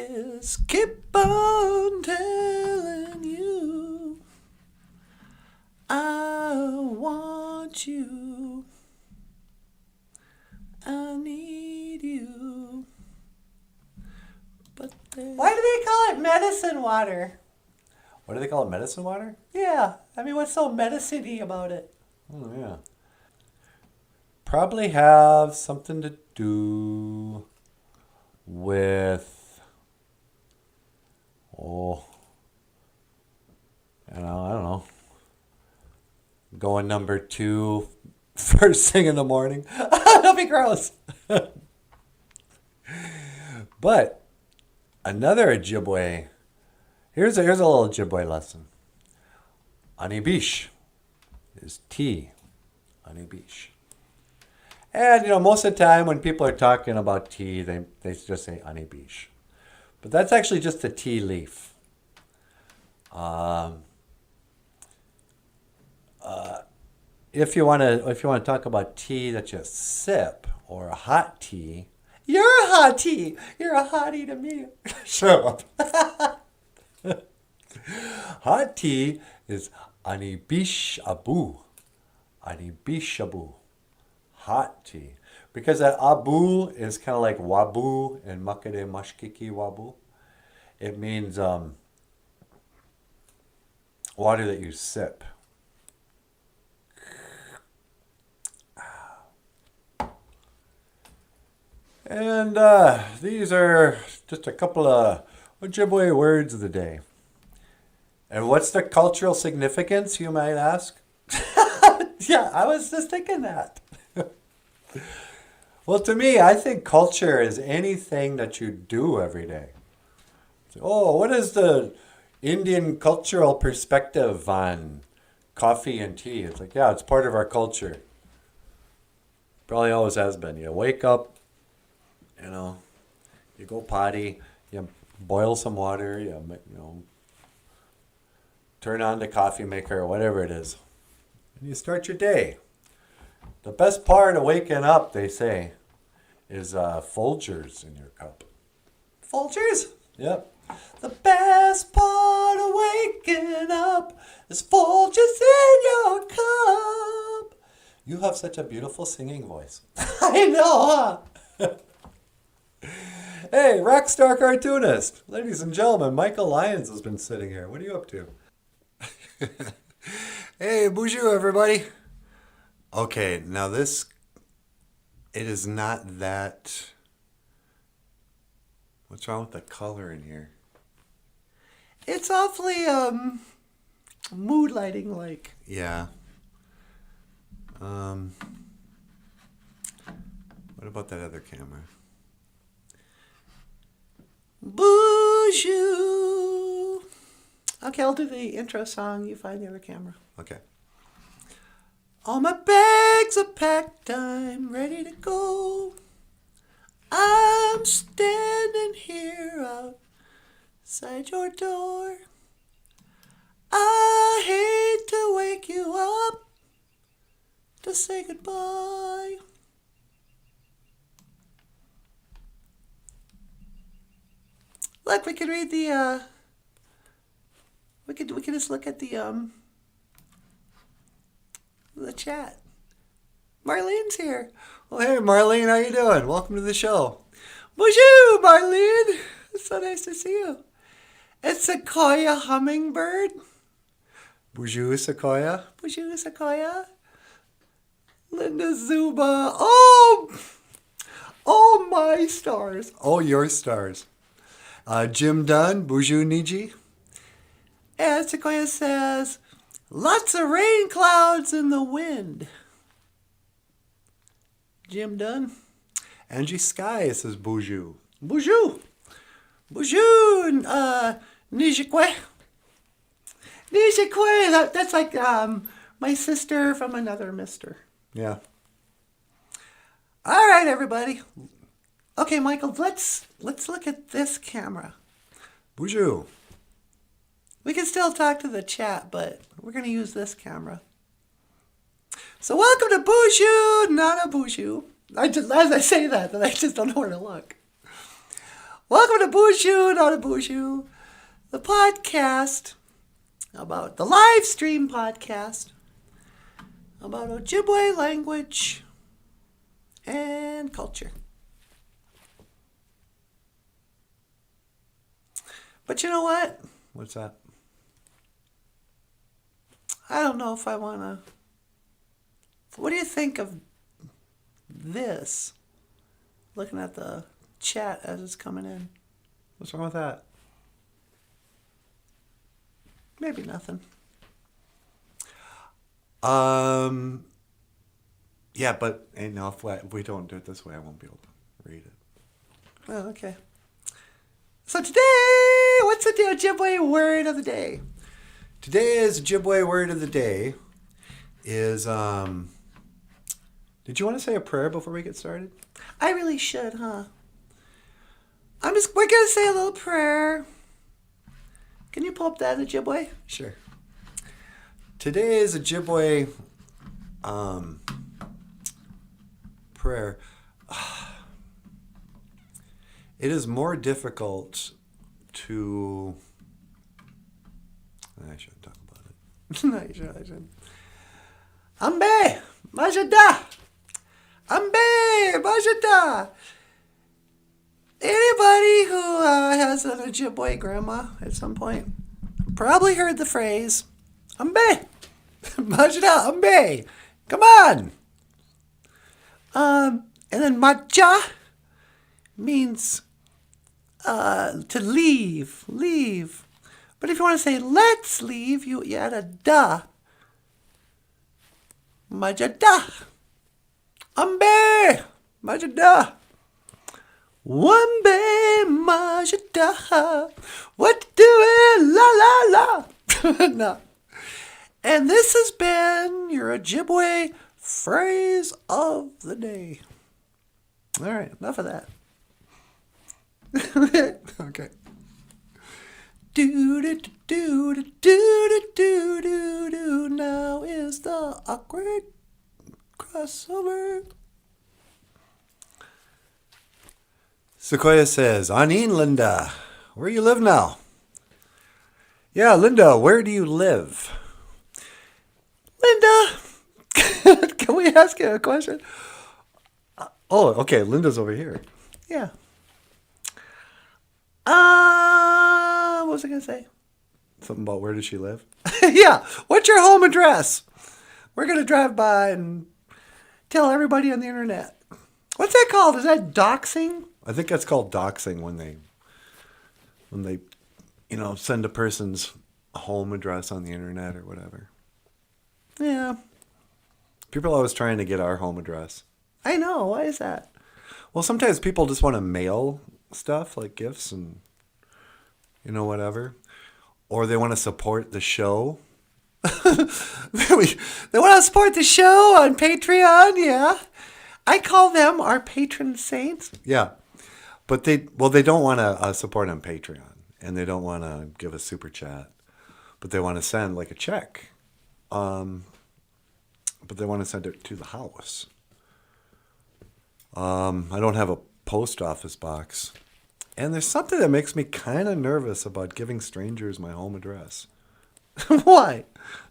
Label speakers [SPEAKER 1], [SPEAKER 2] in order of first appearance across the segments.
[SPEAKER 1] always keep on telling you I want you, I need you. But why do they call it medicine water?
[SPEAKER 2] What do they call it? Medicine water?
[SPEAKER 1] Yeah, I mean, what's so medicine-y about it?
[SPEAKER 2] Oh, yeah. Probably have something to do with, I don't know. Going number 2 first thing in the morning.
[SPEAKER 1] That'll be gross.
[SPEAKER 2] But another Ojibwe. Here's a little Ojibwe lesson. Anibish is tea. Anibish. And, most of the time when people are talking about tea, they just say anibish. But that's actually just a tea leaf. If you want to talk about tea that you sip or a hot tea,
[SPEAKER 1] you're a hot tea. You're a hottie to me.
[SPEAKER 2] Shut up. Hot tea is anibish abu. Anibish abu. Hot tea. Because that abu is kind of like wabu in Makade Mashkiki wabu. It means water that you sip. And these are just a couple of Ojibwe words of the day. And what's the cultural significance, you might ask?
[SPEAKER 1] Yeah, I was just thinking that.
[SPEAKER 2] Well, to me, I think culture is anything that you do every day. So, what is the Indian cultural perspective on coffee and tea? It's like, yeah, it's part of our culture. Probably always has been. You wake up, you go potty, you boil some water, you turn on the coffee maker or whatever it is, and you start your day. The best part of waking up, they say, is Folgers in your cup.
[SPEAKER 1] Folgers?
[SPEAKER 2] Yep.
[SPEAKER 1] The best part of waking up is Folgers in your cup.
[SPEAKER 2] You have such a beautiful singing voice.
[SPEAKER 1] I know, huh?
[SPEAKER 2] Hey, rock star cartoonist. Ladies and gentlemen, Michael Lyons has been sitting here. What are you up to? Hey, BOOZHOO, everybody. Okay, now it is not that... What's wrong with the color in here?
[SPEAKER 1] It's awfully, mood lighting like.
[SPEAKER 2] Yeah. What about that other camera?
[SPEAKER 1] BOOZHOO. Okay, I'll do the intro song. You find the other camera.
[SPEAKER 2] Okay.
[SPEAKER 1] All my bags are packed. I'm ready to go. I'm standing here outside your door. I hate to wake you up to say goodbye. Look, we can read the, we can just look at the chat. Marlene's here.
[SPEAKER 2] Well, hey, Marlene, how you doing? Welcome to the show.
[SPEAKER 1] BOOZHOO, Marlene. It's so nice to see you. It's Sequoia Hummingbird.
[SPEAKER 2] BOOZHOO Sequoia.
[SPEAKER 1] BOOZHOO Sequoia. Linda Zuba. Oh, my stars.
[SPEAKER 2] Oh, your stars. Jim Dunn, BOOZHOO Niji.
[SPEAKER 1] And Sequoia says, lots of rain clouds in the wind. Jim Dunn.
[SPEAKER 2] Angie Sky says BOOZHOO.
[SPEAKER 1] BOOZHOO. BOOZHOO. Nijikwe. Nijikwe. That's like my sister from another mister.
[SPEAKER 2] Yeah.
[SPEAKER 1] All right, everybody. Okay, Michael, let's look at this camera.
[SPEAKER 2] BOOZHOO.
[SPEAKER 1] We can still talk to the chat, but we're going to use this camera. So welcome to BOOZHOO, NANABOOZHOO. As I say that, then I just don't know where to look. Welcome to BOOZHOO, NANABOOZHOO, the podcast about the live stream podcast about Ojibwe language and culture. But you know what?
[SPEAKER 2] What's that?
[SPEAKER 1] I don't know if I want to. What do you think of this? Looking at the chat as it's coming in.
[SPEAKER 2] What's wrong with that?
[SPEAKER 1] Maybe nothing.
[SPEAKER 2] Yeah, but if we don't do it this way, I won't be able to read it.
[SPEAKER 1] Oh, okay. So today, what's the Ojibwe word of the day?
[SPEAKER 2] Today's Ojibwe word of the day is, did you want to say a prayer before we get started?
[SPEAKER 1] I really should, huh? We're going to say a little prayer. Can you pull up that Ojibwe?
[SPEAKER 2] Sure. Today's Ojibwe prayer. It is more difficult to... I shouldn't talk about it.
[SPEAKER 1] No, you shouldn't. Ambe! Majada! Ambe! Majada! Anybody who has an Ojibwe grandma at some point probably heard the phrase, Ambe! Majada! Ambe! Come on! And then Maja means to leave. But if you want to say let's leave, you add a da. Majada. Ambe. Majada. Wambe majada. What doing? La la la. No. And this has been your Ojibwe phrase of the day. All right, enough of that.
[SPEAKER 2] Okay.
[SPEAKER 1] Do do do do do do do do. Now is the awkward crossover.
[SPEAKER 2] Sequoia says, Anin, Linda, where you live now? Yeah, Linda, where do you live?
[SPEAKER 1] Linda, can we ask you a question?
[SPEAKER 2] Oh, okay, Linda's over here.
[SPEAKER 1] Yeah. What was I going to say?
[SPEAKER 2] Something about where does she live?
[SPEAKER 1] Yeah. What's your home address? We're going to drive by and tell everybody on the internet. What's that called? Is that doxing?
[SPEAKER 2] I think that's called doxing when they send a person's home address on the internet or whatever.
[SPEAKER 1] Yeah.
[SPEAKER 2] People are always trying to get our home address.
[SPEAKER 1] I know. Why is that?
[SPEAKER 2] Well, sometimes people just want to mail stuff like gifts and whatever, or they want to support the show.
[SPEAKER 1] They want to support the show on Patreon. Yeah, I call them our patron saints.
[SPEAKER 2] Yeah, but they don't want to support on Patreon, and they don't want to give a super chat, but they want to send like a check, but they want to send it to the house. I don't have a post office box. And there's something that makes me kind of nervous about giving strangers my home address.
[SPEAKER 1] Why?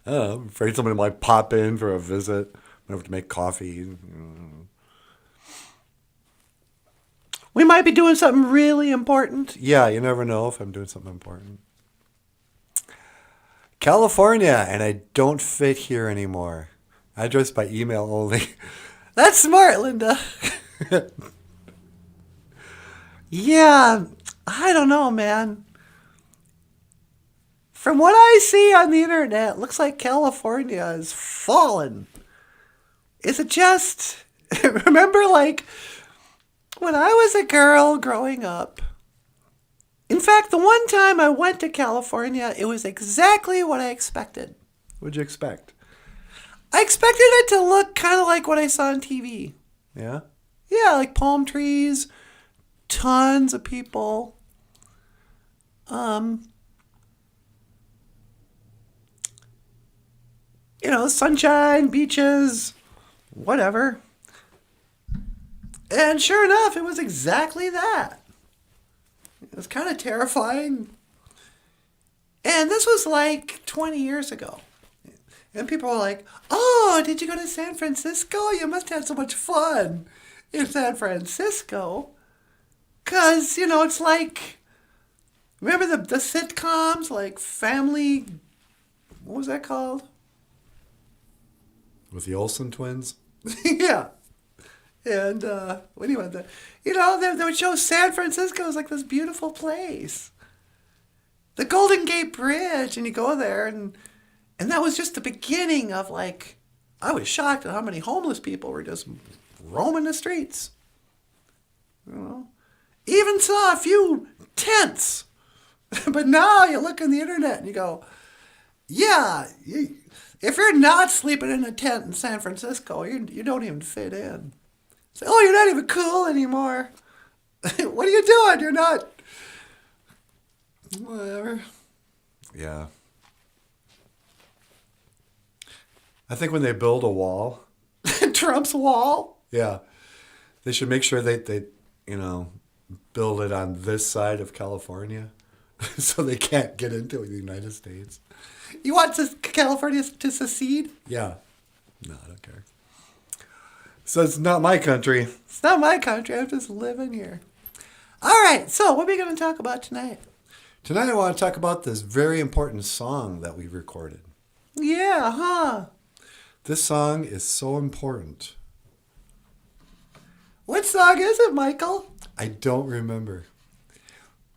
[SPEAKER 2] I don't know, I'm afraid somebody might pop in for a visit. I have to make coffee.
[SPEAKER 1] We might be doing something really important.
[SPEAKER 2] Yeah, you never know if I'm doing something important. California, and I don't fit here anymore. Address by email only.
[SPEAKER 1] That's smart, Linda. Yeah, I don't know, man. From what I see on the internet, it looks like California is fallen. Is it just... Remember, like, when I was a girl growing up... In fact, the one time I went to California, it was exactly what I expected.
[SPEAKER 2] What'd you expect?
[SPEAKER 1] I expected it to look kind of like what I saw on TV.
[SPEAKER 2] Yeah?
[SPEAKER 1] Yeah, like palm trees, tons of people. Sunshine, beaches, whatever. And sure enough, it was exactly that. It was kind of terrifying. And this was like 20 years ago. And people were like, oh, did you go to San Francisco? You must have so much fun in San Francisco. Because, it's like, remember the sitcoms, like Family, what was that called?
[SPEAKER 2] With the Olsen twins?
[SPEAKER 1] Yeah. And what do you want? They would show San Francisco as like this beautiful place. The Golden Gate Bridge, and you go there, and that was just the beginning of like, I was shocked at how many homeless people were just roaming the streets. Even saw a few tents. But now you look on the internet and you go, yeah, if you're not sleeping in a tent in San Francisco, you don't even fit in. Say, oh, you're not even cool anymore. What are you doing? You're not. Whatever.
[SPEAKER 2] Yeah. I think when they build a wall.
[SPEAKER 1] Trump's wall?
[SPEAKER 2] Yeah. They should make sure they build it on this side of California so they can't get into the United States.
[SPEAKER 1] You want California to secede?
[SPEAKER 2] Yeah. No, I don't care. So it's not my country.
[SPEAKER 1] It's not my country. I'm just living here. All right. So what are we going to talk about tonight?
[SPEAKER 2] Tonight I want to talk about this very important song that we recorded.
[SPEAKER 1] Yeah, huh?
[SPEAKER 2] This song is so important.
[SPEAKER 1] What song is it, Michael?
[SPEAKER 2] I don't remember.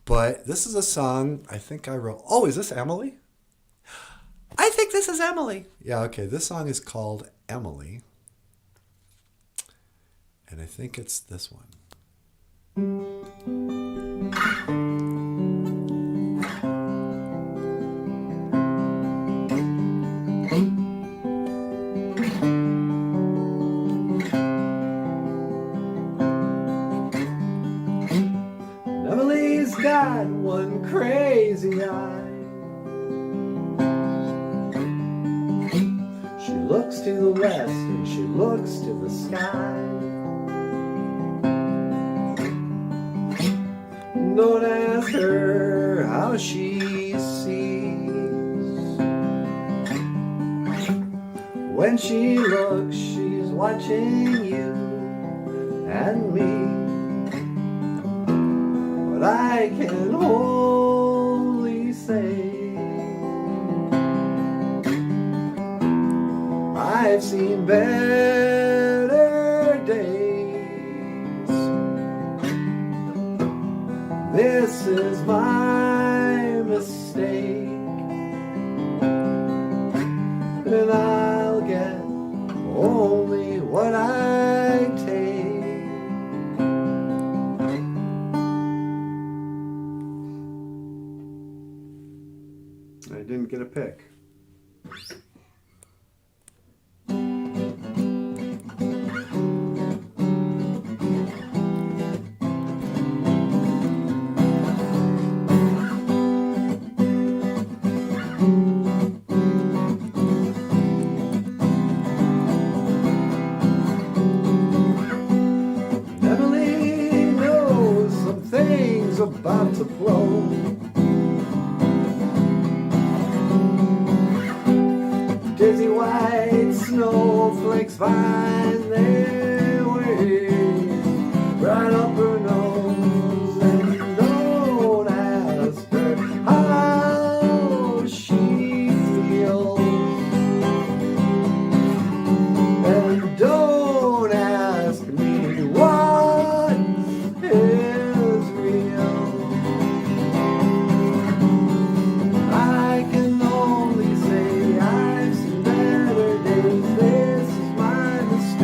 [SPEAKER 2] But this is a song I think I wrote. Oh, is this Emily?
[SPEAKER 1] I think this is Emily.
[SPEAKER 2] Yeah, okay. This song is called Emily. And I think it's this one.
[SPEAKER 1] Emily's got one crazy eye. She looks to the west and she looks to the sky. Don't ask her how she sees. When she looks, she's watching you and me. But I can only say I've seen better days. This is my mistake, and I'll get only what I take. I didn't get a pick. Emily knows some things about to blow. Dizzy white snowflakes find their way right up her nose, and don't ask her how she feels, and don't ask me what is real. I can only say I've seen better days. This is my mistake.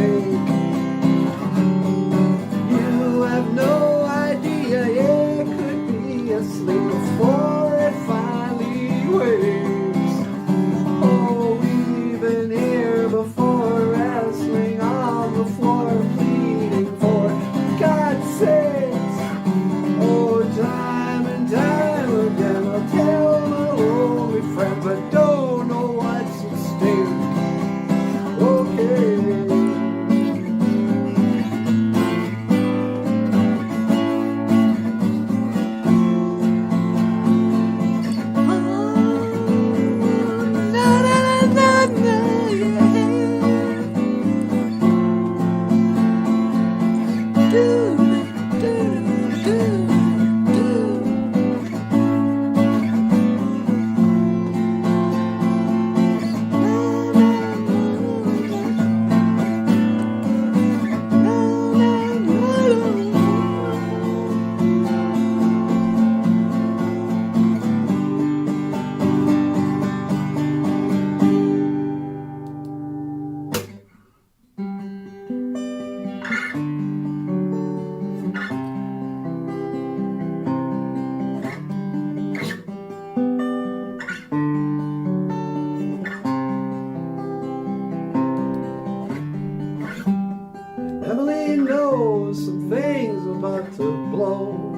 [SPEAKER 1] only know some things about to blow.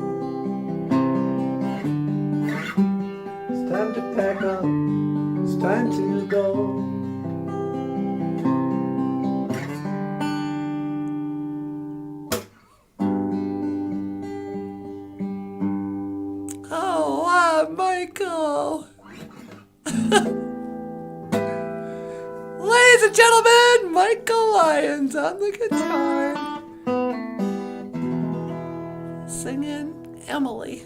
[SPEAKER 1] It's time to pack up. It's time to go. Oh, wow, Michael. Ladies and gentlemen, Michael Lyons on the guitar. Singing Emily.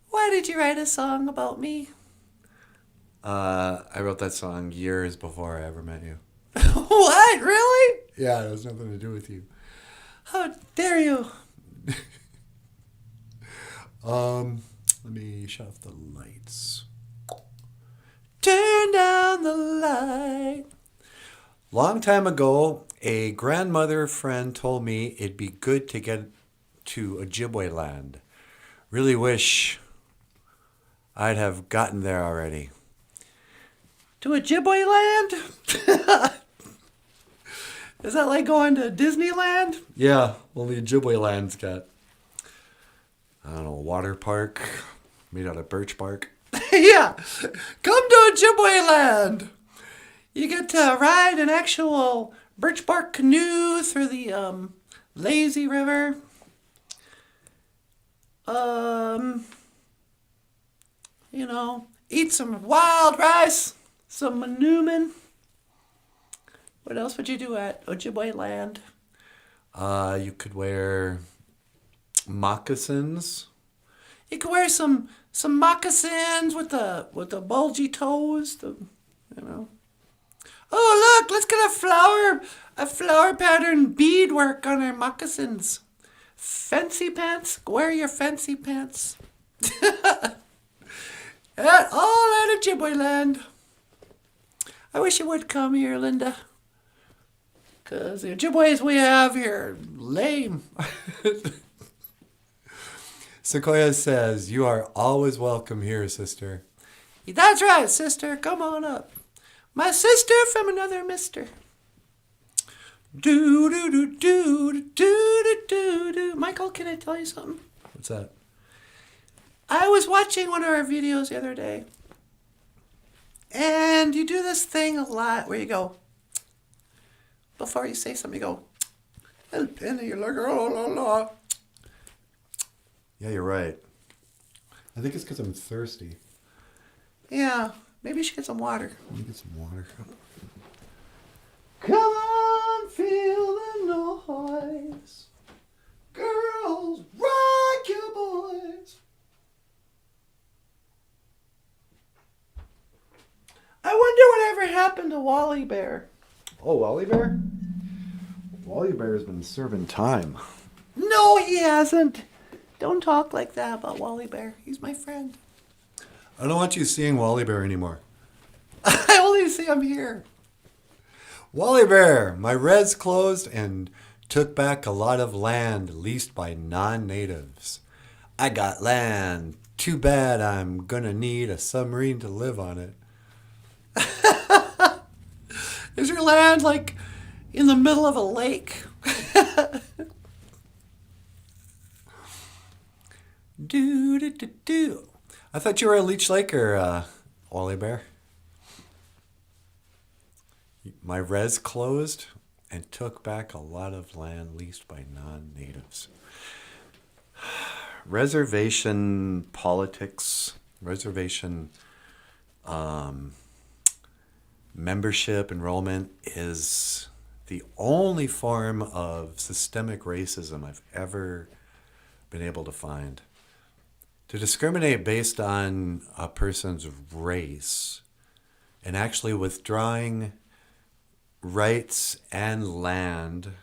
[SPEAKER 1] Why did you write a song about me?
[SPEAKER 2] I wrote that song years before I ever met you.
[SPEAKER 1] What? Really?
[SPEAKER 2] Yeah, it has nothing to do with you.
[SPEAKER 1] How dare you?
[SPEAKER 2] Let me shut off the lights.
[SPEAKER 1] Turn down the light.
[SPEAKER 2] Long time ago, a grandmother friend told me it'd be good to get to Ojibwe land. Really wish I'd have gotten there already.
[SPEAKER 1] To Ojibwe land? Is that like going to Disneyland?
[SPEAKER 2] Yeah, only Ojibwe land's got, I don't know, a water park made out of birch bark.
[SPEAKER 1] Yeah. Come to Ojibwe land. You get to ride an actual birch bark canoe through the lazy river. You know, eat some wild rice, some manoomin. What else would you do at Ojibwe land?
[SPEAKER 2] You could wear moccasins.
[SPEAKER 1] You could wear some moccasins with the bulgy toes. You know. Oh look, let's get a flower pattern beadwork on our moccasins. Fancy pants, wear your fancy pants. All at Ojibwe land. I wish you would come here, Linda. Because the Ojibways we have here are lame.
[SPEAKER 2] Sequoia says, "You are always welcome here, sister."
[SPEAKER 1] That's right, sister. Come on up. My sister from another mister. Do do do do do do do do. Michael, can I tell you something?
[SPEAKER 2] What's that?
[SPEAKER 1] I was watching one of our videos the other day, and you do this thing a lot where you go, before you say something, you go, and you're like, oh, la, la.
[SPEAKER 2] Yeah, you're right. I think it's because I'm thirsty.
[SPEAKER 1] Yeah, maybe you should get some water.
[SPEAKER 2] Let me get some water.
[SPEAKER 1] Come on, feel the noise. Girls, rock your boys. I wonder whatever happened to Wally Bear.
[SPEAKER 2] Oh, Wally Bear? Wally Bear has been serving time.
[SPEAKER 1] No, he hasn't. Don't talk like that about Wally Bear. He's my friend.
[SPEAKER 2] I don't want you seeing Wally Bear anymore.
[SPEAKER 1] I only see him here.
[SPEAKER 2] Wally Bear, my res closed and took back a lot of land leased by non-natives. I got land. Too bad I'm gonna need a submarine to live on it.
[SPEAKER 1] Is your land like in the middle of a lake? Do do do do.
[SPEAKER 2] I thought you were a Leech Laker, Wally Bear. My res closed and took back a lot of land leased by non-natives. Reservation politics, reservation membership, enrollment is the only form of systemic racism I've ever been able to find. To discriminate based on a person's race and actually withdrawing rights and land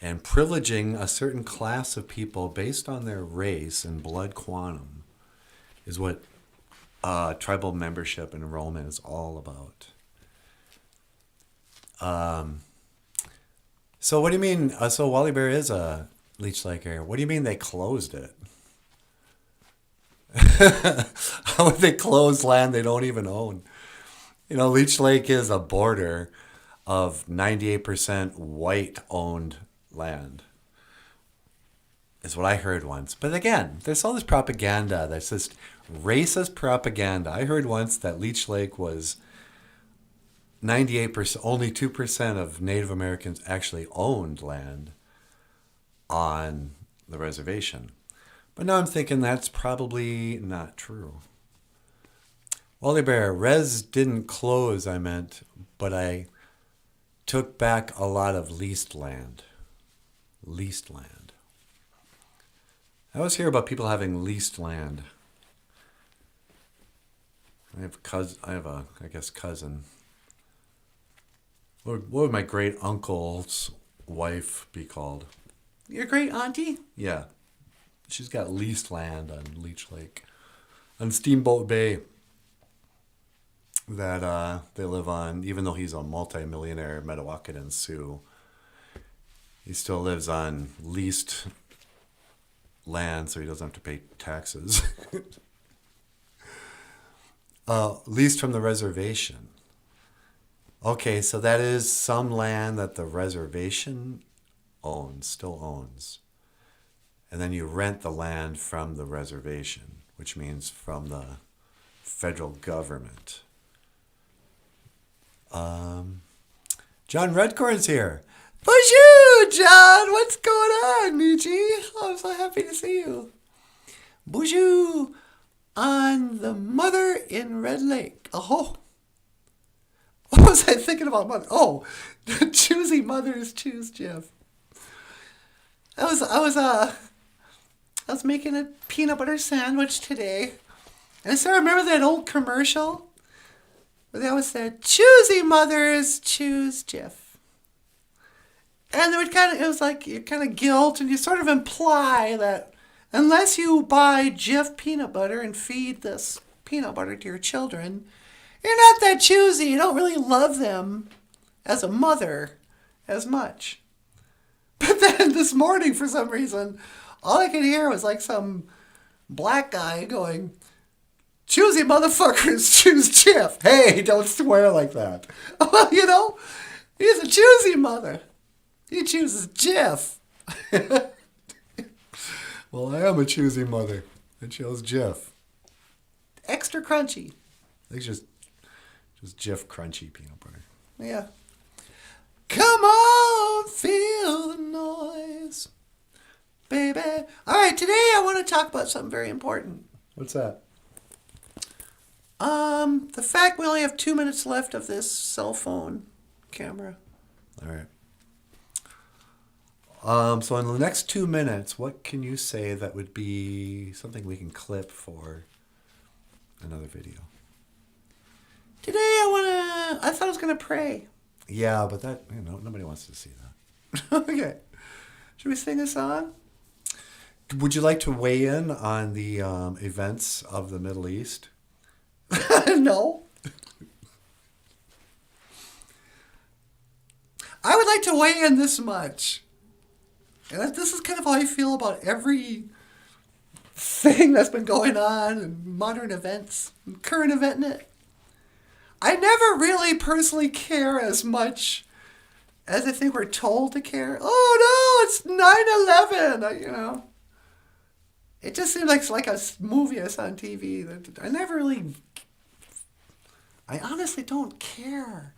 [SPEAKER 2] and privileging a certain class of people based on their race and blood quantum is what tribal membership and enrollment is all about. So what do you mean? So Wally Bear is a Leech Lake area. What do you mean they closed it? How would they close land they don't even own? You know, Leech Lake is a border. of 98% white-owned land. Is what I heard once. But again, there's all this propaganda that's just racist propaganda. I heard once that Leech Lake was 98%, only 2% of Native Americans actually owned land on the reservation. But now I'm thinking that's probably not true. Wally Bear, res didn't close, I meant, but I took back a lot of leased land. Leased land. I always hear about people having leased land. I have a cousin. What would my great uncle's wife be called?
[SPEAKER 1] Your great auntie?
[SPEAKER 2] Yeah. She's got leased land on Leech Lake. On Steamboat Bay. That they live on, even though he's a multi-millionaire Metawakan Sioux. He still lives on leased land, so he doesn't have to pay taxes. Leased from the reservation. Okay, so that is some land that the reservation still owns. And then you rent the land from the reservation, which means from the federal government. John Redcorn's here. BOOZHOO, John! What's going on, Michi? Oh, I'm so happy to see you. BOOZHOO on the Mother in Red Lake. Oh. What was I thinking about mother? Oh, choosy mothers choose Jeff. I was making a peanut butter sandwich today. And I started remember that old commercial where they always said, choosy mothers choose Jeff. And it was like you kind of guilt and you sort of imply that unless you buy Jif peanut butter and feed this peanut butter to your children, you're not that choosy. You don't really love them as a mother as much. But then this morning, for some reason, all I could hear was like some black guy going, choosy motherfuckers choose Jif. Hey, don't swear like that. Well, he's a choosy mother. He chooses Jif. Well, I am a choosy mother. I chose Jif. Extra crunchy. It's just Jif crunchy peanut butter. Yeah. Come on, feel the noise, baby. All right, today I want to talk about something very important. What's that? The fact we only have 2 minutes left of this cell phone camera. All right. So in the next 2 minutes, what can you say that would be something we can clip for another video? Today I thought I was going to pray. Yeah, but that, nobody wants to see that. Okay. Should we sing a song? Would you like to weigh in on the events of the Middle East? No. I would like to weigh in this much. And this is kind of how I feel about every thing that's been going on in modern events, current event in it. I never really personally care as much as I think we're told to care. Oh no, it's 9/11. It just seems like it's like a movie I saw on TV. I honestly don't care.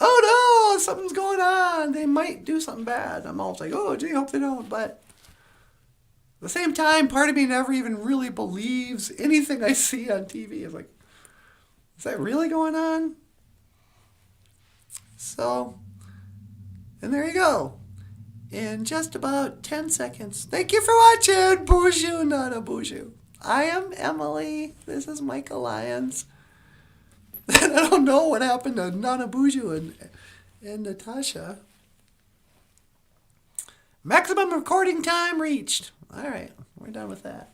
[SPEAKER 2] Oh no, something's going on. They might do something bad. I'm always like, oh gee, I hope they don't. But at the same time, part of me never even really believes anything I see on TV. It's like, is that really going on? So, and there you go. In just about 10 seconds. Thank you for watching BOOZHOO, NANABOOZHOO. I am Emily. This is Michael Lyons. And I don't know what happened to NANABOOZHOO and Natasha. Maximum recording time reached. All right, we're done with that.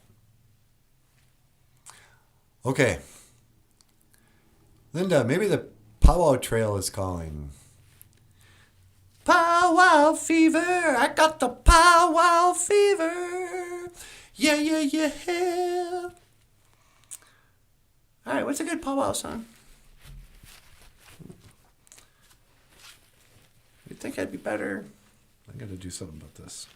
[SPEAKER 2] Okay. Linda, maybe the powwow trail is calling. Powwow fever, I got the powwow fever. Yeah, yeah, yeah. All right, what's a good powwow song?
[SPEAKER 1] You'd think I'd be better.
[SPEAKER 2] I got to do something about this.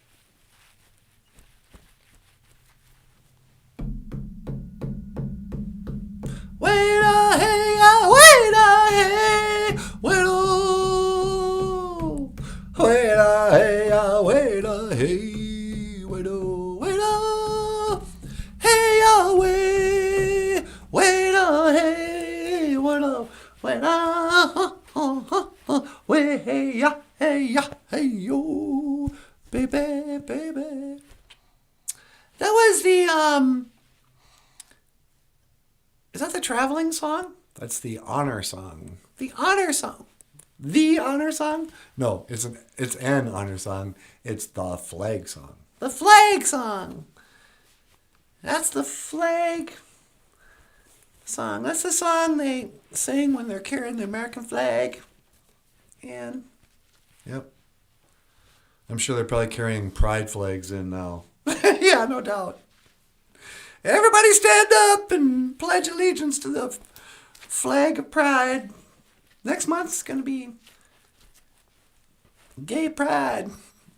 [SPEAKER 1] Wait a hey, wait a hey, wait oh, wait a hey, wait a hey, wait oh, wait a hey, wait a hey, wait oh, wait a wait hey ya, hey yo, baby, baby. That was the Is that the traveling song?
[SPEAKER 2] That's the honor song.
[SPEAKER 1] The honor song. The honor song?
[SPEAKER 2] No, it's an honor song. It's the flag song.
[SPEAKER 1] The flag song. That's the flag song. That's the song they sing when they're carrying the American flag. And
[SPEAKER 2] Yep. I'm sure they're probably carrying pride flags in now.
[SPEAKER 1] yeah, no doubt. Everybody stand up and pledge allegiance to the flag of pride. Next month's going to be gay pride.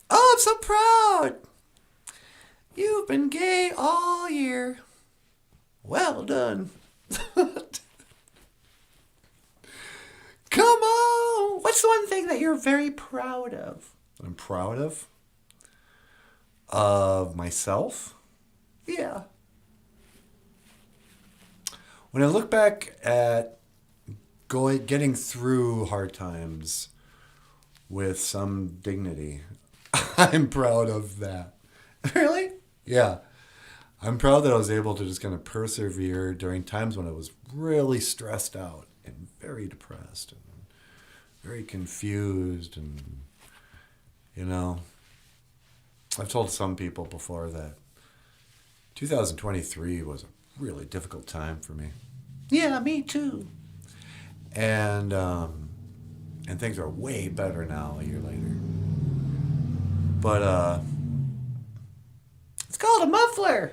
[SPEAKER 1] Oh, I'm so proud. You've been gay all year. Well done. Come on. What's the one thing that you're very proud of?
[SPEAKER 2] I'm proud of? Of myself?
[SPEAKER 1] Yeah.
[SPEAKER 2] When I look back at getting through hard times with some dignity, I'm proud of that.
[SPEAKER 1] Really?
[SPEAKER 2] Yeah. I'm proud that I was able to just kind of persevere during times when I was really stressed out and very depressed and very confused. And, you know, I've told some people before that 2023 was a really difficult time for me.
[SPEAKER 1] Yeah, me too.
[SPEAKER 2] And things are way better now a year later. But
[SPEAKER 1] It's called a muffler.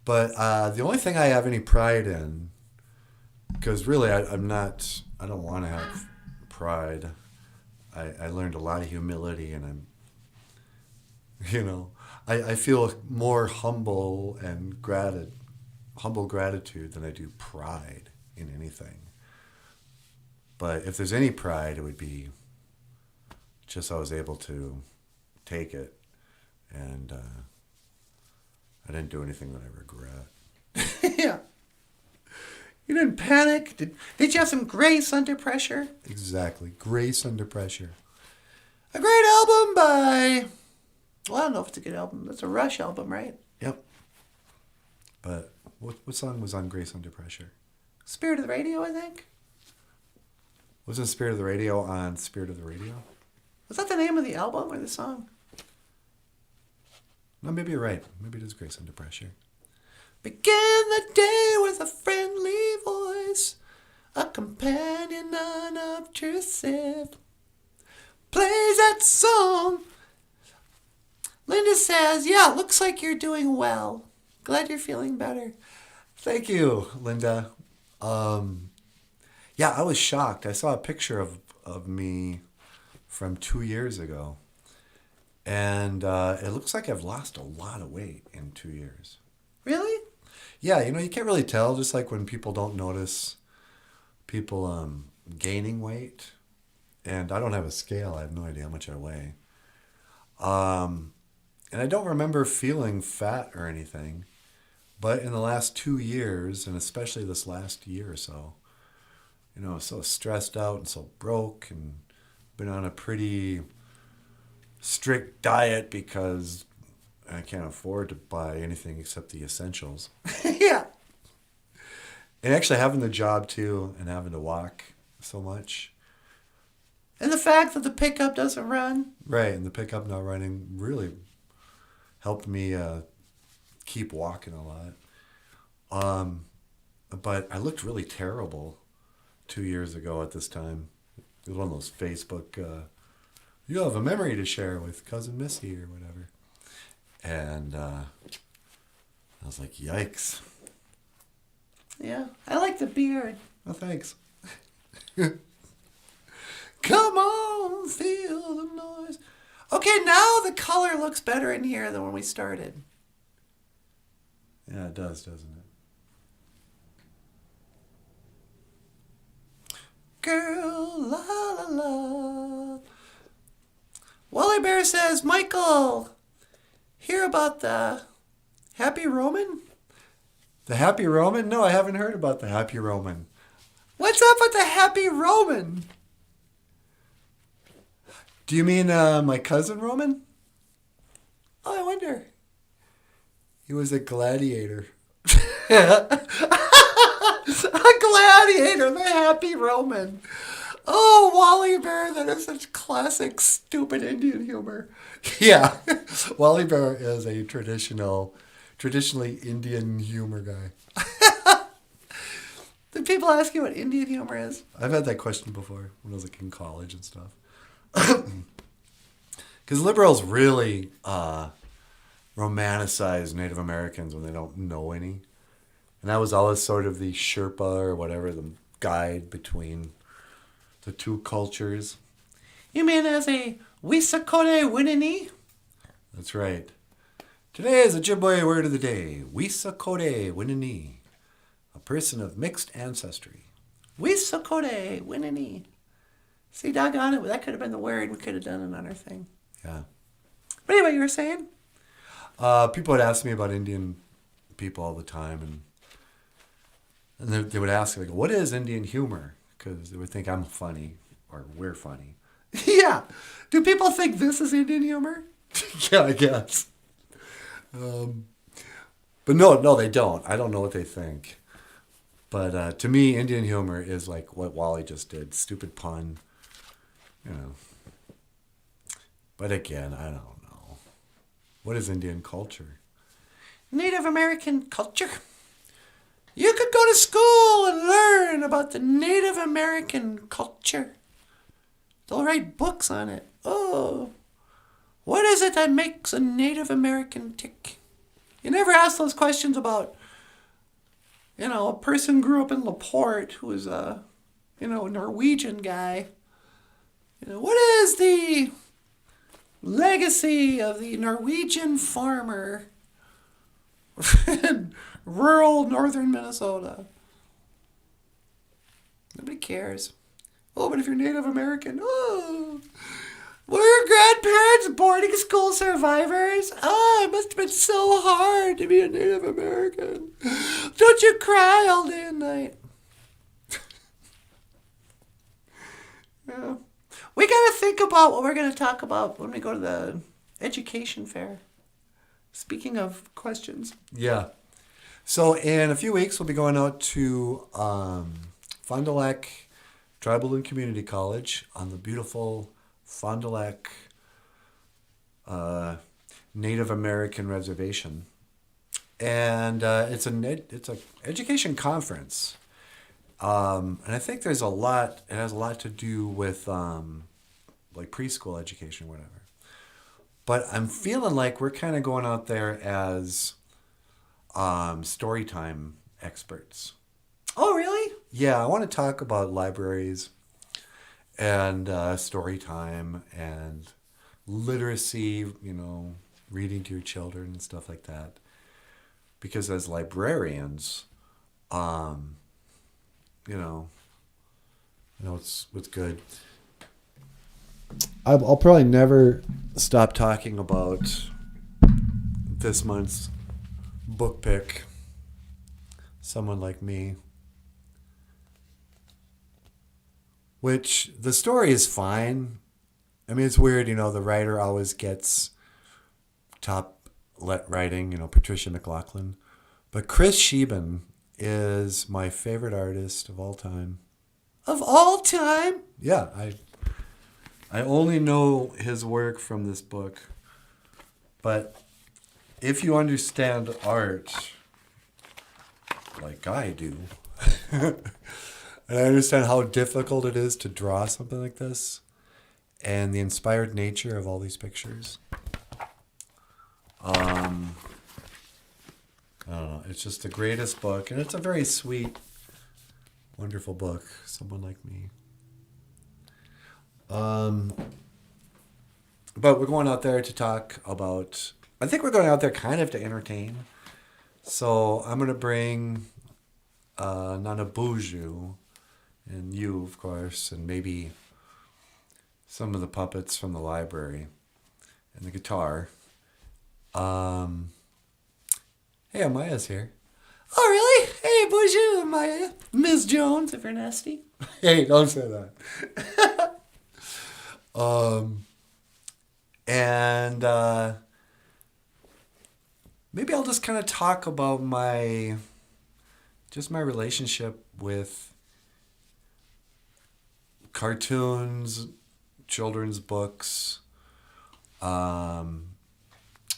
[SPEAKER 2] But the only thing I have any pride in, because really I don't want to have pride. I learned a lot of humility, and I feel more humble and humble gratitude than I do pride in anything. But if there's any pride, it would be just I was able to take it, and I didn't do anything that I regret.
[SPEAKER 1] Yeah. You didn't panic? Did you have some grace under pressure?
[SPEAKER 2] Exactly. Grace under pressure.
[SPEAKER 1] A great album by... Well, I don't know if it's a good album. It's a Rush album, right?
[SPEAKER 2] Yep. But what song was on Grace Under Pressure?
[SPEAKER 1] Spirit of the Radio, I think.
[SPEAKER 2] Wasn't Spirit of the Radio on Spirit of the Radio?
[SPEAKER 1] Was that the name of the album or the song?
[SPEAKER 2] No, maybe you're right. Maybe it is Grace Under Pressure.
[SPEAKER 1] Begin the day with a friendly voice, a companion unobtrusive. Plays that song. Linda says, yeah, looks like you're doing well. Glad you're feeling better.
[SPEAKER 2] Thank you, Linda. Yeah, I was shocked. I saw a picture of me from 2 years ago. And it looks like I've lost a lot of weight in 2 years.
[SPEAKER 1] Really?
[SPEAKER 2] Yeah, you can't really tell, just like when people don't notice people gaining weight. And I don't have a scale. I have no idea how much I weigh. And I don't remember feeling fat or anything. But in the last 2 years, and especially this last year or so, I was so stressed out and so broke, and been on a pretty strict diet because I can't afford to buy anything except the essentials.
[SPEAKER 1] Yeah.
[SPEAKER 2] And actually having the job too, and having to walk so much.
[SPEAKER 1] And the fact that the pickup doesn't run.
[SPEAKER 2] Right, and the pickup not running really helped me keep walking a lot. But I looked really terrible 2 years ago at this time. It was one of those Facebook, you have a memory to share with Cousin Missy or whatever. And I was like, yikes.
[SPEAKER 1] Yeah. I like the beard. Oh, thanks. Come on, feel the noise. Okay, now the color looks better in here than when we started.
[SPEAKER 2] Yeah, it does, doesn't it?
[SPEAKER 1] Girl, la la la. Wally Bear says, Michael, hear about the Happy Roman?
[SPEAKER 2] The Happy Roman? No, I haven't heard about the Happy Roman.
[SPEAKER 1] What's up with the Happy Roman?
[SPEAKER 2] Do you mean my cousin Roman?
[SPEAKER 1] Oh, I wonder.
[SPEAKER 2] He was a gladiator.
[SPEAKER 1] A gladiator, the Happy Roman. Oh, Wally Bear, that is such classic, stupid Indian humor.
[SPEAKER 2] Yeah. Wally Bear is a traditionally Indian humor guy.
[SPEAKER 1] Do people ask you what Indian humor is?
[SPEAKER 2] I've had that question before when I was like in college and stuff. Because liberals really romanticize Native Americans when they don't know any. And that was always sort of the Sherpa or whatever, the guide between the two cultures.
[SPEAKER 1] You mean as a Wisakode Winini?
[SPEAKER 2] That's right. Today is the Ojibwe word of the day. Wisakode Winini. A person of mixed ancestry.
[SPEAKER 1] Wisakode Winini. See, doggone it, that could have been the word. We could have done another thing.
[SPEAKER 2] Yeah.
[SPEAKER 1] But anyway, you were saying?
[SPEAKER 2] People would ask me about Indian people all the time, and they would ask like, "What is Indian humor?" Because they would think I'm funny or we're funny.
[SPEAKER 1] Yeah. Do people think this is Indian humor?
[SPEAKER 2] Yeah, I guess. But no, they don't. I don't know what they think. But to me, Indian humor is like what Wally just did. Stupid pun. You know. But again, I don't know. What is Indian culture?
[SPEAKER 1] Native American culture. You could go to school and learn about the Native American culture. They'll write books on it. Oh, what is it that makes a Native American tick? You never ask those questions about, a person grew up in LaPorte who was a, Norwegian guy. What is the legacy of the Norwegian farmer in rural northern Minnesota? Nobody cares. Oh, but if you're Native American, were your grandparents boarding school survivors? Oh, it must have been so hard to be a Native American. Don't you cry all day and night? Yeah. We got to think about what we're going to talk about when we go to the education fair. Speaking of questions.
[SPEAKER 2] Yeah. So in a few weeks, we'll be going out to Fond du Lac Tribal and Community College on the beautiful Fond du Lac Native American reservation. And it's a education conference. And I think it has a lot to do with like preschool education or whatever. But I'm feeling like we're kind of going out there as story time experts.
[SPEAKER 1] Oh, really?
[SPEAKER 2] Yeah, I want to talk about libraries and story time and literacy, reading to your children and stuff like that. Because as librarians, what's good. I'll probably never stop talking about this month's book pick, Someone Like Me. Which, the story is fine. I mean, it's weird, the writer always gets top writing, Patricia McLaughlin. But Chris Sheben is my favorite artist of all time.
[SPEAKER 1] Of all time?
[SPEAKER 2] Yeah, I only know his work from this book. But if you understand art, like I do, and I understand how difficult it is to draw something like this, and the inspired nature of all these pictures, I don't know, it's just the greatest book, and it's a very sweet Wonderful book. Someone Like Me. Um, but we're going out there to talk about. I think we're going out there kind of to entertain. So I'm gonna bring NANABOOZHOO, and you, of course, and maybe some of the puppets from the library, and the guitar. Um, hey, Amaya's here.
[SPEAKER 1] Oh, really? Hey, BOOZHOO, Maya. Ms. Jones, if you're nasty.
[SPEAKER 2] Hey, don't say that. And maybe I'll just kind of talk about my relationship with cartoons, children's books,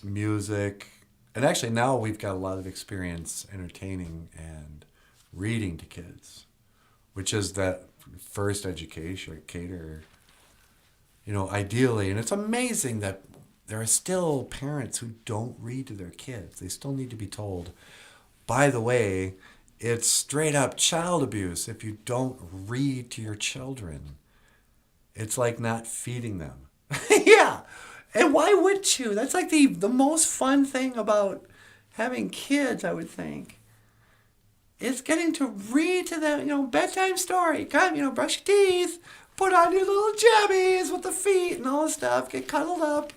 [SPEAKER 2] music. And actually now we've got a lot of experience entertaining and reading to kids, which is that first educator, ideally. And it's amazing that there are still parents who don't read to their kids. They still need to be told, by the way, it's straight up child abuse if you don't read to your children. It's like not feeding them.
[SPEAKER 1] Yeah. And why wouldn't you? That's like the most fun thing about having kids, I would think. Is getting to read to them, bedtime story. Come, brush your teeth, put on your little jammies with the feet and all this stuff. Get cuddled up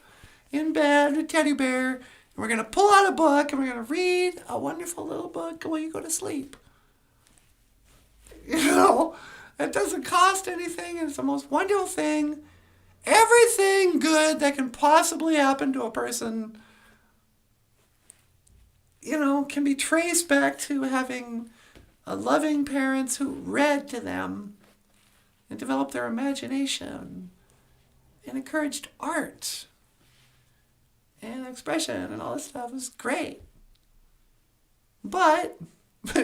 [SPEAKER 1] in bed with a teddy bear. And we're going to pull out a book and we're going to read a wonderful little book while you go to sleep. It doesn't cost anything. And it's the most wonderful thing. Everything good that can possibly happen to a person, can be traced back to having loving parents who read to them and developed their imagination and encouraged art and expression and all this stuff. Is great. But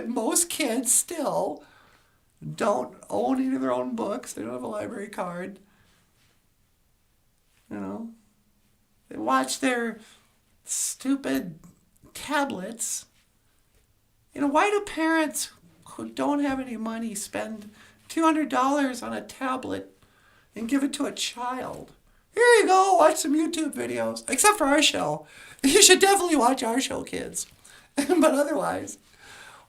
[SPEAKER 1] most kids still don't own any of their own books. They don't have a library card. They watch their stupid tablets. Why do parents who don't have any money spend $200 on a tablet and give it to a child? Here you go, watch some YouTube videos. Except for our show. You should definitely watch our show, kids. But otherwise,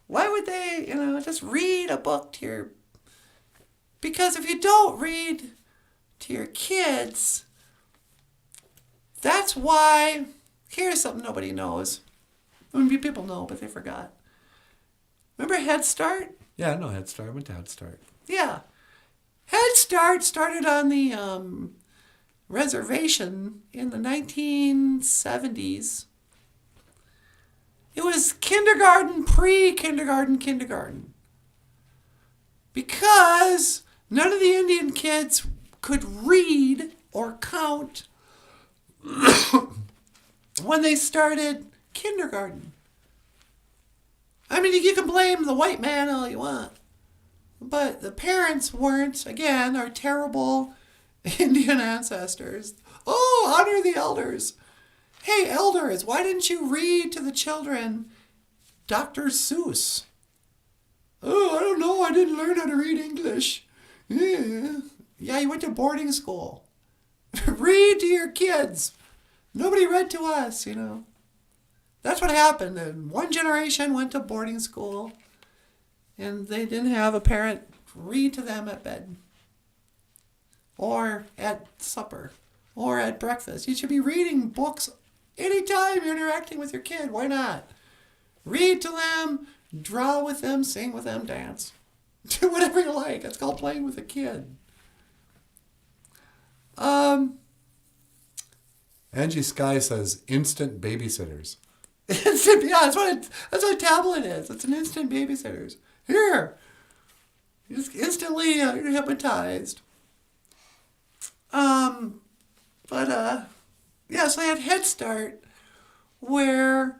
[SPEAKER 1] why would they, just read a book to your... Because if you don't read to your kids... That's why, here's something nobody knows. Maybe people know, but they forgot. Remember Head Start?
[SPEAKER 2] Yeah, I know Head Start. I went to Head Start.
[SPEAKER 1] Yeah. Head Start started on the reservation in the 1970s. It was kindergarten, pre-kindergarten, kindergarten. Because none of the Indian kids could read or count when they started kindergarten. I mean, you can blame the white man all you want. But the parents weren't, again, our terrible Indian ancestors. Oh, honor the elders. Hey, elders, why didn't you read to the children Dr. Seuss? Oh, I don't know. I didn't learn how to read English. Yeah, you went to boarding school. Read to your kids. Nobody read to us, That's what happened. And one generation went to boarding school, and they didn't have a parent read to them at bed, or at supper, or at breakfast. You should be reading books anytime you're interacting with your kid. Why not? Read to them, draw with them, sing with them, dance. Do whatever you like. It's called playing with a kid.
[SPEAKER 2] Angie Sky says instant babysitters.
[SPEAKER 1] Yeah, that's what a tablet is. It's an instant babysitters. Here, just instantly you're hypnotized. So they had Head Start, where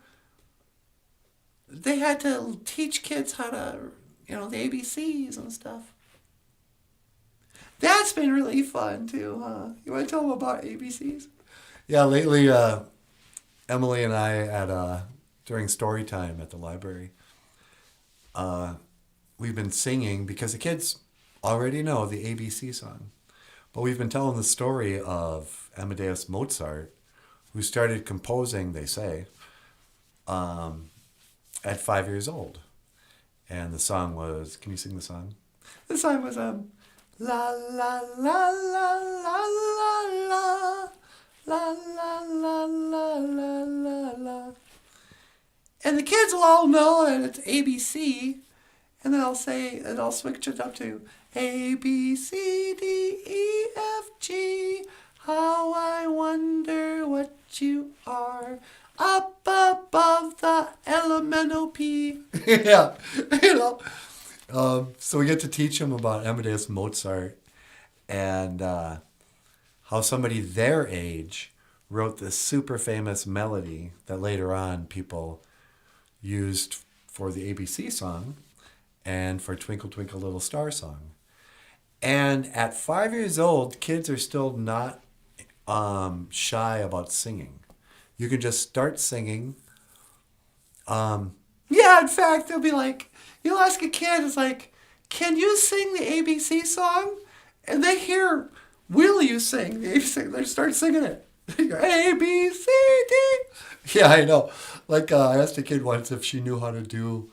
[SPEAKER 1] they had to teach kids how to, the ABCs and stuff. That's been really fun too, huh? You want to tell them about ABCs?
[SPEAKER 2] Yeah, lately, Emily and I during story time at the library, we've been singing because the kids already know the ABC song. But we've been telling the story of Amadeus Mozart, who started composing, they say, at 5 years old. And the song was, can you sing the song? The song was, la la la la la la la, la la la la la la la. And the kids will all know that it's ABC, and then I'll switch it up to A, B, C, D, E, F, G. How I wonder what you are up above the elemental P. Yeah, you know. So we get to teach them about Amadeus Mozart and how somebody their age wrote this super famous melody that later on people used for the ABC song and for Twinkle Twinkle Little Star song. And at 5 years old, kids are still not shy about singing. You can just start singing. Yeah, in fact, they'll be like, you'll ask a kid, it's like, can you sing the ABC song? And they hear Will you sing the ABC? They start singing it. A, B, C, D. Yeah, I know. Like, I asked a kid once if she knew how to do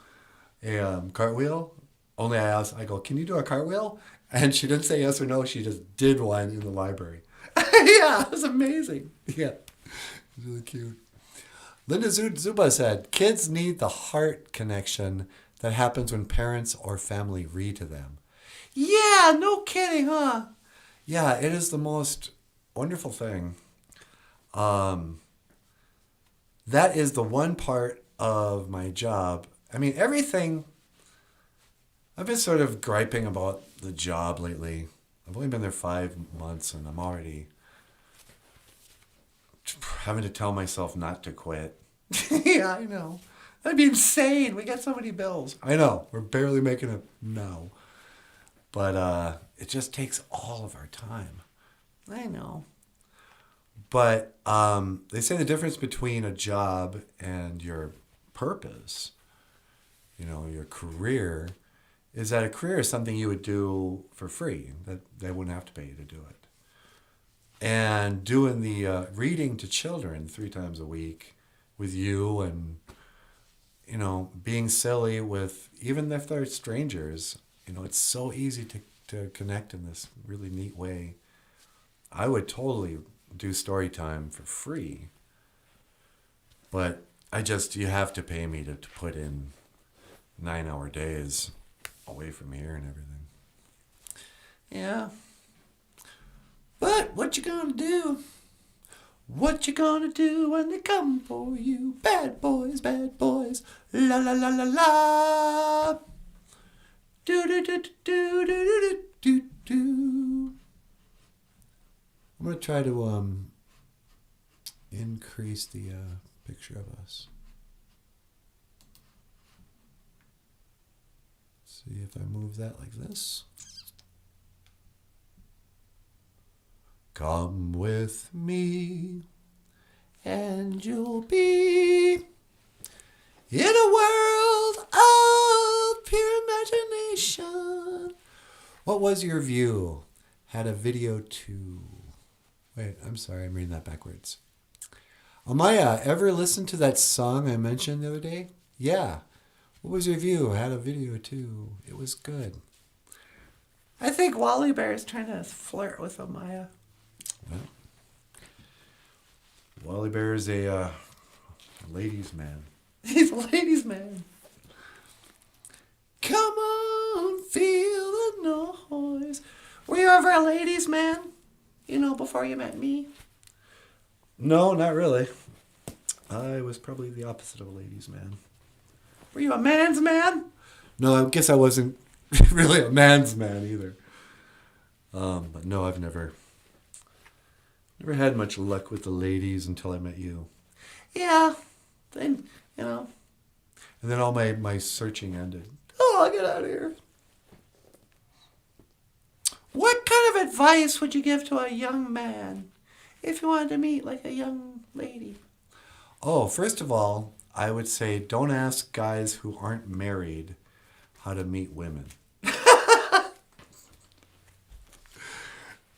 [SPEAKER 2] a cartwheel. Only I go, can you do a cartwheel? And she didn't say yes or no. She just did one in the library. Yeah, it was amazing. Yeah, it was really cute. Linda Zuba said, kids need the heart connection that happens when parents or family read to them. Yeah, no kidding, huh? Yeah, it is the most wonderful thing. That is the one part of my job. I mean, everything, I've been sort of griping about the job lately. I've only been there 5 months and I'm already having to tell myself not to quit. Yeah, I know. That'd be insane. We got so many bills. I know. We're barely making it now. But it just takes all of our time. I know. But they say the difference between a job and your purpose, you know, your career, is that a career is something you would do for free, that they wouldn't have to pay you to do it. And doing the reading to children 3 times a week with you and, you know, being silly with, even if they're strangers, you know, it's so easy to connect in this really neat way. I would totally do story time for free, but you have to pay me to put in 9-hour days away from here and everything. Yeah. But what you gonna do? What you gonna do when they come for you? Bad boys, la la la la la. Do do do do do do do do. I'm gonna try to increase the picture of us. See if I move that like this. Come with me, and you'll be in a world of pure imagination. What was your view? Had a video too. Wait, I'm sorry, I'm reading that backwards. Amaya, ever listened to that song I mentioned the other day? Yeah. What was your view? Had a video too. It was good. I think Wally Bear is trying to flirt with Amaya. Well, Wally Bear is a ladies' man. He's a ladies' man. Come on, feel the noise. Were you ever a ladies' man? You know, before you met me? No, not really. I was probably the opposite of a ladies' man. Were you a man's man? No, I guess I wasn't really a man's man either. But no, I've never had much luck with the ladies until I met you. Yeah, then, you know. And then all my searching ended. Oh, I'll get out of here. What kind of advice would you give to a young man if you wanted to meet like a young lady? Oh, first of all, I would say don't ask guys who aren't married how to meet women.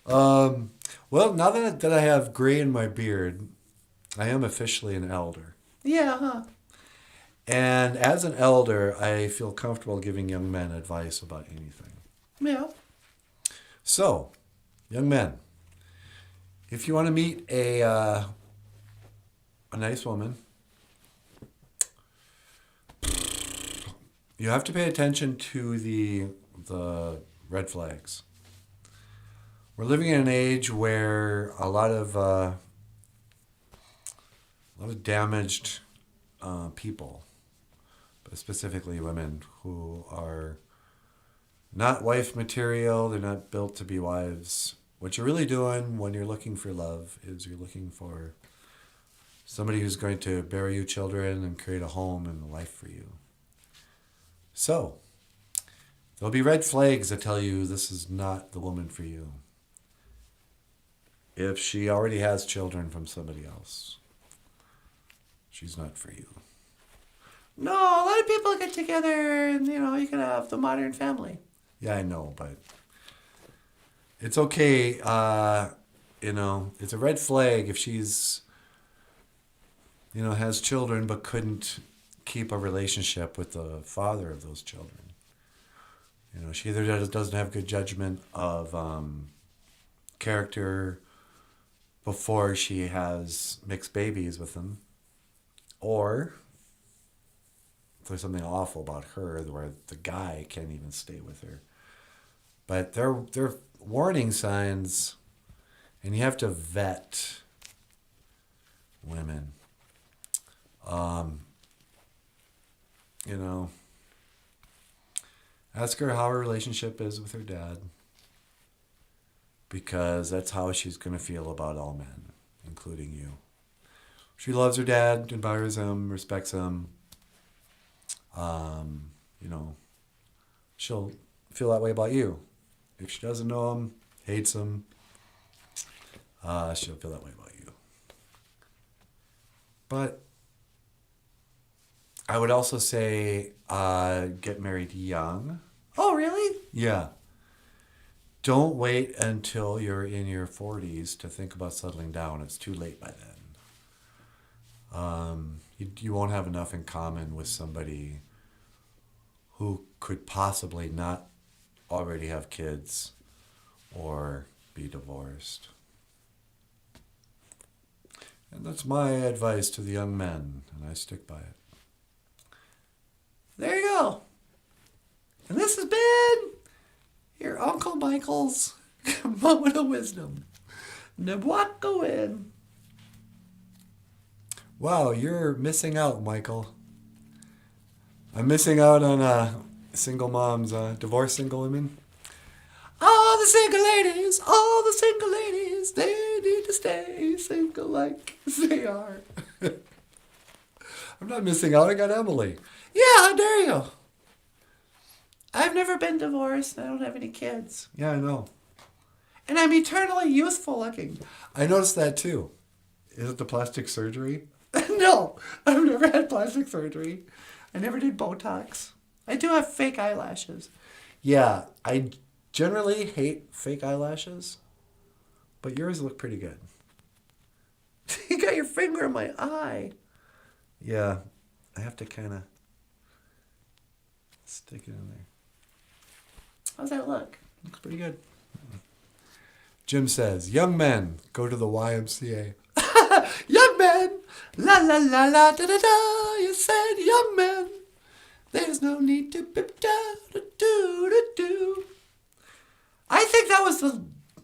[SPEAKER 2] Well, now that I have gray in my beard, I am officially an elder.
[SPEAKER 1] Yeah, huh?
[SPEAKER 2] And as an elder, I feel comfortable giving young men advice about anything.
[SPEAKER 1] Yeah.
[SPEAKER 2] So, young men, if you want to meet a nice woman, you have to pay attention to the red flags. We're living in an age where a lot of damaged people, but specifically women, who are not wife material. They're not built to be wives. What you're really doing when you're looking for love is you're looking for somebody who's going to bear you children and create a home and a life for you. So, there'll be red flags that tell you this is not the woman for you. If she already has children from somebody else, she's not for you.
[SPEAKER 1] No, a lot of people get together and, you can have the modern family.
[SPEAKER 2] Yeah, I know, but it's okay. It's a red flag if she's, has children but couldn't keep a relationship with the father of those children. She either doesn't have good judgment of character before she has mixed babies with them, or there's something awful about her where the guy can't even stay with her. But they're warning signs, and you have to vet women. Ask her how her relationship is with her dad, because that's how she's going to feel about all men, including you. She loves her dad, admires him, respects him. She'll feel that way about you. If she doesn't know him, hates him, she'll feel that way about you. But I would also say get married young.
[SPEAKER 1] Oh, really?
[SPEAKER 2] Yeah. Don't wait until you're in your 40s to think about settling down. It's too late by then. You won't have enough in common with somebody who could possibly not already have kids or be divorced. And that's my advice to the young men, and I stick by it.
[SPEAKER 1] There you go. And this has been your Uncle Michael's moment of wisdom. NANABOOZHOO.
[SPEAKER 2] Wow, you're missing out, Michael. I'm missing out on single moms, divorced single women.
[SPEAKER 1] All the single ladies, they need to stay single like they are.
[SPEAKER 2] I'm not missing out, I got Emily.
[SPEAKER 1] Yeah, how dare you? I've never been divorced. I don't have any kids.
[SPEAKER 2] Yeah, I know.
[SPEAKER 1] And I'm eternally youthful looking.
[SPEAKER 2] I noticed that too. Is it the plastic surgery?
[SPEAKER 1] No, I've never had plastic surgery. I never did Botox. I do have fake eyelashes.
[SPEAKER 2] Yeah, I generally hate fake eyelashes, but yours look pretty good.
[SPEAKER 1] You got your finger in my eye.
[SPEAKER 2] Yeah, I have to kind of stick it in there.
[SPEAKER 1] How's that look?
[SPEAKER 2] Looks pretty good. Jim says, young men, go to the YMCA.
[SPEAKER 1] Young men, la la la la da da da. You said young men. There's no need to bip da da do da do. I think that was the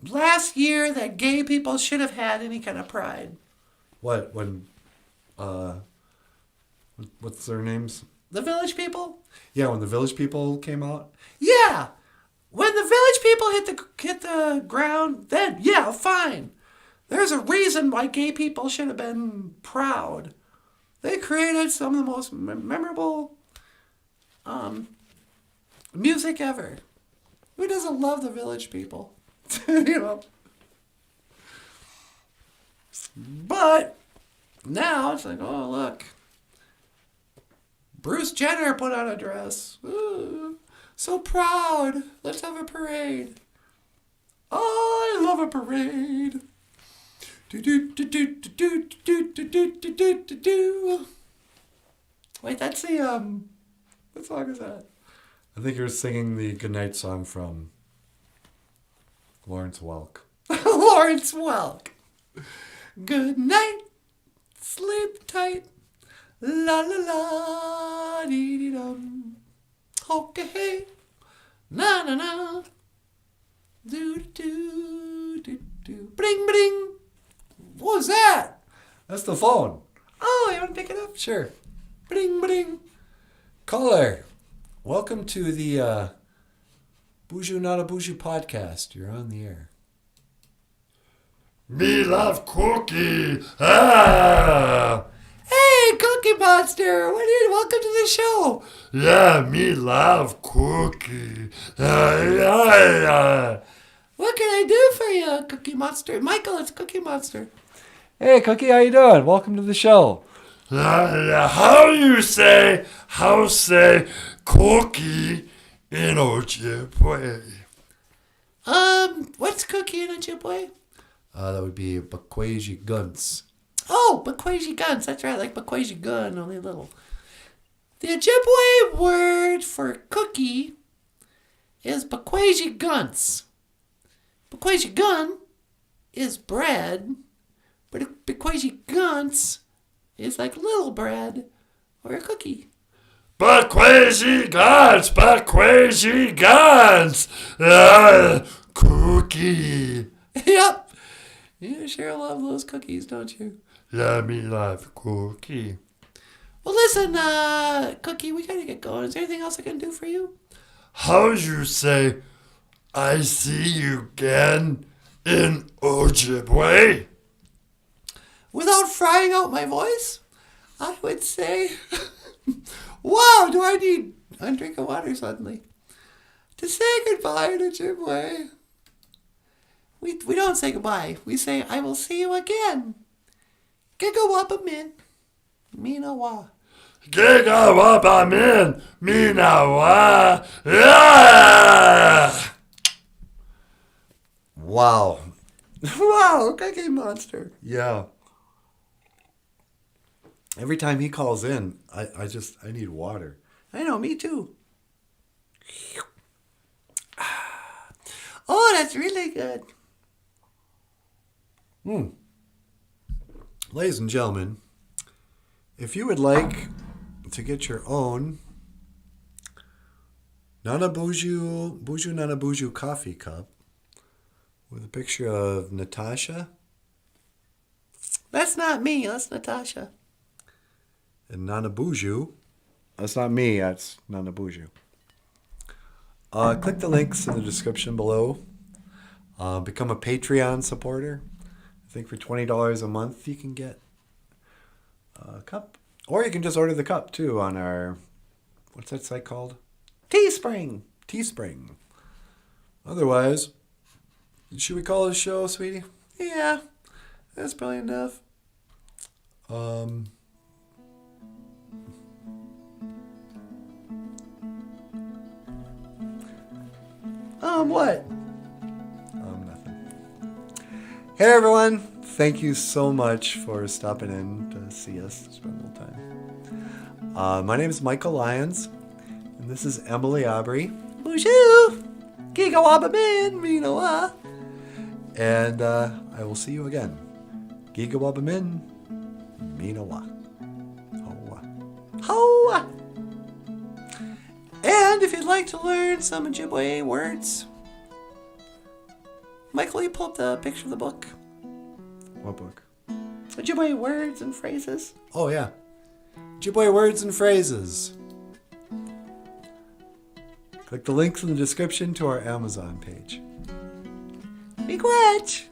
[SPEAKER 1] last year that gay people should have had any kind of pride.
[SPEAKER 2] What? When, what's their names?
[SPEAKER 1] The Village People?
[SPEAKER 2] Yeah, when the Village People came out.
[SPEAKER 1] Yeah. When the Village People hit the ground, then, yeah, fine. There's a reason why gay people should have been proud. They created some of the most memorable music ever. Who doesn't love the Village People? But now it's like, oh, look. Bruce Jenner put on a dress. Ooh. So proud. Let's have a parade. I love a parade. Do do do do do do do do do do do do. Wait, that's the what song is that?
[SPEAKER 2] I think you're singing the goodnight song from Lawrence Welk.
[SPEAKER 1] Lawrence Welk. Good night. Sleep tight. La la la dee dee dum. Okay, hey. Na na na. Do do do do. Bring bring. What was that?
[SPEAKER 2] That's the phone.
[SPEAKER 1] Oh, you want to pick it up?
[SPEAKER 2] Sure.
[SPEAKER 1] Bring bring.
[SPEAKER 2] Caller, welcome to the BOOZHOO Not a BOOZHOO podcast. You're on the air.
[SPEAKER 3] Me love cookie. Ah.
[SPEAKER 1] Hey, Cookie Monster. Welcome to the show.
[SPEAKER 3] Yeah, me love cookie. Yeah.
[SPEAKER 1] What can I do for you, Cookie Monster? Michael, it's Cookie Monster.
[SPEAKER 2] Hey, Cookie, how you doing? Welcome to the show.
[SPEAKER 3] How say cookie in Ojibwe?
[SPEAKER 1] What's Cookie in Ojibwe?
[SPEAKER 2] That would be Bakwaji Guns.
[SPEAKER 1] Oh, Bakwaji Guns. That's right, like Bakwaji Gun, only little. The Ojibwe word for cookie is Bakwaji Guns. Bakwaji Gun is bread, but Bakwaji Guns is like little bread or a cookie.
[SPEAKER 3] Bakwaji guns. Cookie.
[SPEAKER 1] Yep. You sure love those cookies, don't you?
[SPEAKER 3] Yeah, me love cookie.
[SPEAKER 1] Well, listen, Cookie, we gotta get going. Is there anything else I can do for you?
[SPEAKER 3] How you say, I see you again in Ojibwe?
[SPEAKER 1] Without frying out my voice, I would say, wow, do I need a drink of water suddenly? To say goodbye in Ojibwe. We don't say goodbye. We say, I will see you again. Gigawabamin. Minawa.
[SPEAKER 3] Gigawabamin, minawa. Yeah!
[SPEAKER 2] Wow.
[SPEAKER 1] Wow, Cookie Monster.
[SPEAKER 2] Yeah. Every time he calls in, I need water.
[SPEAKER 1] I know, me too. Oh, that's really good.
[SPEAKER 2] Ladies and gentlemen, if you would like to get your own NANABOOZHOO NANABOOZHOO coffee cup with a picture of Natasha
[SPEAKER 1] That's not me, that's Natasha.
[SPEAKER 2] and NANABOOZHOO, that's not me, that's NANABOOZHOO. Click the links in the description below. Become a Patreon supporter. I think for $20 a month you can get a cup. Or you can just order the cup too on our, what's that site called?
[SPEAKER 1] Teespring.
[SPEAKER 2] Teespring. Otherwise, should we call this show, sweetie?
[SPEAKER 1] Yeah, that's probably enough. What?
[SPEAKER 2] Nothing. Hey everyone, thank you so much for stopping in to see us, spend a little time. My name is Michael Lyons, and this is Emily Aubrey.
[SPEAKER 1] BOOZHOO. Gigawabamin. Minawa.
[SPEAKER 2] And I will see you again. Gigawabamin, Minawa. Hoa.
[SPEAKER 1] Hoa. And if you'd like to learn some Ojibwe words, Michael, you pull up the picture of the book.
[SPEAKER 2] What book?
[SPEAKER 1] Ojibwe words and phrases.
[SPEAKER 2] Oh yeah, Ojibwe words and phrases. Click the links in the description to our Amazon page.
[SPEAKER 1] Miigwech.